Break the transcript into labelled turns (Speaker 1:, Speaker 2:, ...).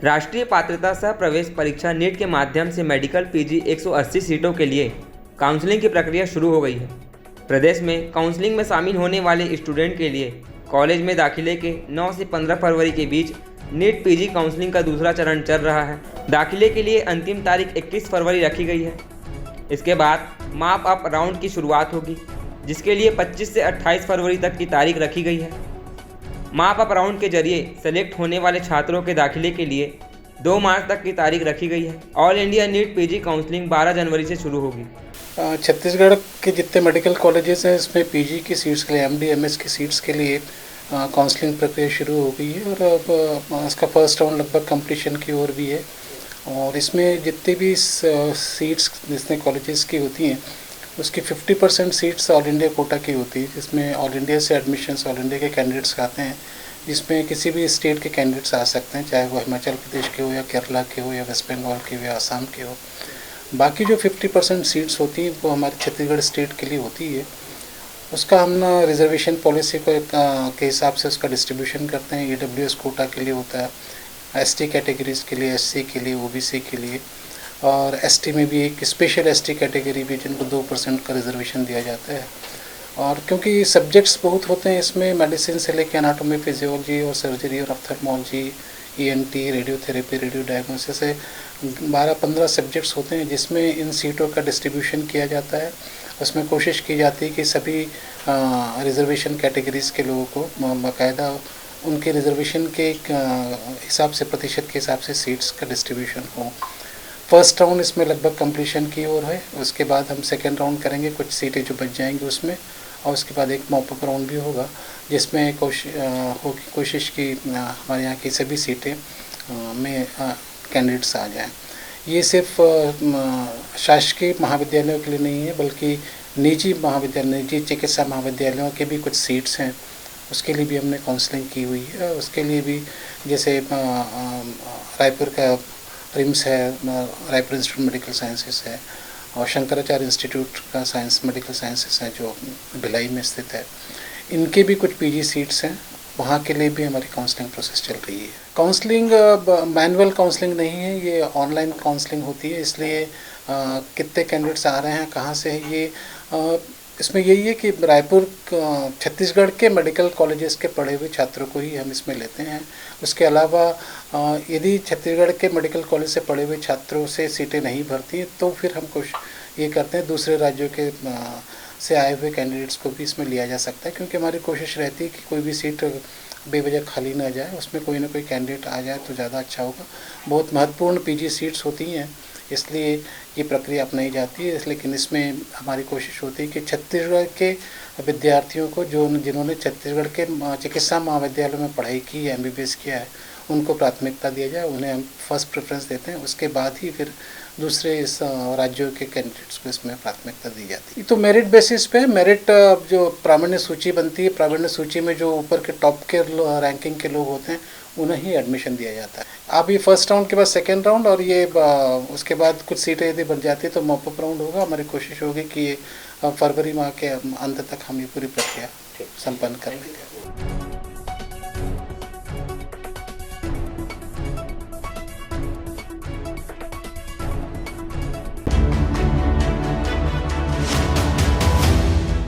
Speaker 1: राष्ट्रीय पात्रता सह प्रवेश परीक्षा नीट के माध्यम से मेडिकल पीजी 180 सीटों के लिए काउंसलिंग की प्रक्रिया शुरू हो गई है। प्रदेश में काउंसलिंग में शामिल होने वाले स्टूडेंट के लिए कॉलेज में दाखिले के 9 से 15 फरवरी के बीच नीट पीजी काउंसलिंग का दूसरा चरण चल रहा है। दाखिले के लिए अंतिम तारीख 21 फरवरी रखी गई है। इसके बाद माप अप राउंड की शुरुआत होगी, जिसके लिए 25 से 28 फरवरी तक की तारीख रखी गई है। माप अप राउंड के जरिए सेलेक्ट होने वाले छात्रों के दाखिले के लिए 2 मार्च तक की तारीख रखी गई है। All India NEET PG counselling 12 जनवरी से शुरू होगी।
Speaker 2: छत्तीसगढ़ के जितने मेडिकल कॉलेजेस हैं, इसमें पीजी की सीट्स के लिए, एमडी एमएस की सीट्स के लिए काउंसलिंग प्रक्रिया शुरू हो गई है और अब इसका फर्स्ट राउंड लगभग कंप्लीशन की ओर भी है। और इसमें जितनी भी सीट्स जितने कॉलेजेस की होती हैं, उसकी 50% सीट्स ऑल इंडिया कोटा की होती है, जिसमें ऑल इंडिया से एडमिशन्स ऑल इंडिया के कैंडिडेट्स आते हैं, जिसमें किसी भी स्टेट के कैंडिडेट्स आ सकते हैं, चाहे वो हिमाचल प्रदेश के हो या केरला के हो या वेस्ट बंगाल के हो या आसाम के हो। बाकी जो 50% सीट्स होती हैं वो हमारे छत्तीसगढ़ स्टेट के लिए होती है। उसका हम रिजर्वेशन पॉलिसी के हिसाब से उसका डिस्ट्रीब्यूशन करते हैं। EWS कोटा के लिए होता है, ST कैटेगरीज़ के लिए, SC के लिए, OBC के लिए, और ST में भी एक स्पेशल ST कैटेगरी भी जिनको 2% का रिजर्वेशन दिया जाता है। और क्योंकि सब्जेक्ट्स बहुत होते हैं इसमें, मेडिसिन से लेकर एनाटॉमी, फिजियोलॉजी और सर्जरी और ophthalmology, ENT, radiotherapy, radio diagnosis से 12-15 सब्जेक्ट्स होते हैं, जिसमें इन सीटों का डिस्ट्रीब्यूशन किया जाता है। उसमें कोशिश की जाती है कि सभी रिजर्वेशन कैटेगरीज़ के लोगों को बाकायदा उनके रिजर्वेशन के हिसाब से, प्रतिशत के हिसाब से सीट्स का डिस्ट्रीब्यूशन हो। फर्स्ट राउंड इसमें लगभग कंप्लीशन की ओर है। उसके बाद हम सेकेंड राउंड करेंगे, कुछ सीटें जो बच जाएंगी उसमें, और उसके बाद एक मॉप अप राउंड भी होगा, जिसमें कोशिश की हमारे यहाँ की सभी सीटें में कैंडिडेट्स आ जाएं। ये सिर्फ शासकीय महाविद्यालयों के लिए नहीं है, बल्कि निजी महाविद्यालय, निजी चिकित्सा महाविद्यालयों के भी कुछ सीट्स हैं, उसके लिए भी हमने काउंसलिंग की हुई है। उसके लिए भी जैसे रायपुर का रिम्स है, रायपुर इंस्टीट्यूट मेडिकल साइंसेस है, और शंकराचार्य इंस्टीट्यूट का मेडिकल साइंसेस है जो भिलाई में स्थित है। इनके भी कुछ पीजी सीट्स हैं, वहाँ के लिए भी हमारी काउंसलिंग प्रोसेस चल रही है। काउंसलिंग मैनुअल काउंसलिंग नहीं है, ये ऑनलाइन काउंसलिंग होती है। इसलिए कितने कैंडिडेट्स आ रहे हैं, कहाँ से है, ये इसमें यही है कि रायपुर छत्तीसगढ़ के मेडिकल कॉलेजेस के पढ़े हुए छात्रों को ही हम इसमें लेते हैं। उसके अलावा यदि छत्तीसगढ़ के मेडिकल कॉलेज से पढ़े हुए छात्रों से सीटें नहीं भरती हैं, तो फिर हम ये करते हैं दूसरे राज्यों के से आए हुए कैंडिडेट्स को भी इसमें लिया जा सकता है, क्योंकि हमारी कोशिश रहती है कि कोई भी सीट बेवजह खाली ना जाए, उसमें कोई ना कोई कैंडिडेट आ जाए तो ज़्यादा अच्छा होगा। बहुत महत्वपूर्ण पीजी सीट्स होती हैं, इसलिए ये प्रक्रिया अपनाई जाती है। लेकिन इसमें हमारी कोशिश होती है कि छत्तीसगढ़ के विद्यार्थियों को जिन्होंने छत्तीसगढ़ के चिकित्सा महाविद्यालय में पढ़ाई की है, MBBS किया है, उनको प्राथमिकता दिया जाए, उन्हें हम फर्स्ट प्रेफरेंस देते हैं। उसके बाद ही फिर दूसरे इस राज्यों के कैंडिडेट्स को इसमें प्राथमिकता दी जाती है। तो मेरिट बेसिस पे, मेरिट जो प्रावीण्य सूची बनती है, प्रावीण्य सूची में जो ऊपर के टॉप के रैंकिंग के लोग होते हैं, उन्हें ही एडमिशन दिया जाता है। अब ये फर्स्ट राउंड के बाद सेकेंड राउंड, और ये उसके बाद कुछ सीटें यदि बन जाती है तो मॉप अप राउंड होगा। हमारी कोशिश होगी कि ये फरवरी माह के अंत तक हम ये पूरी प्रक्रिया संपन्न कर लेंगे।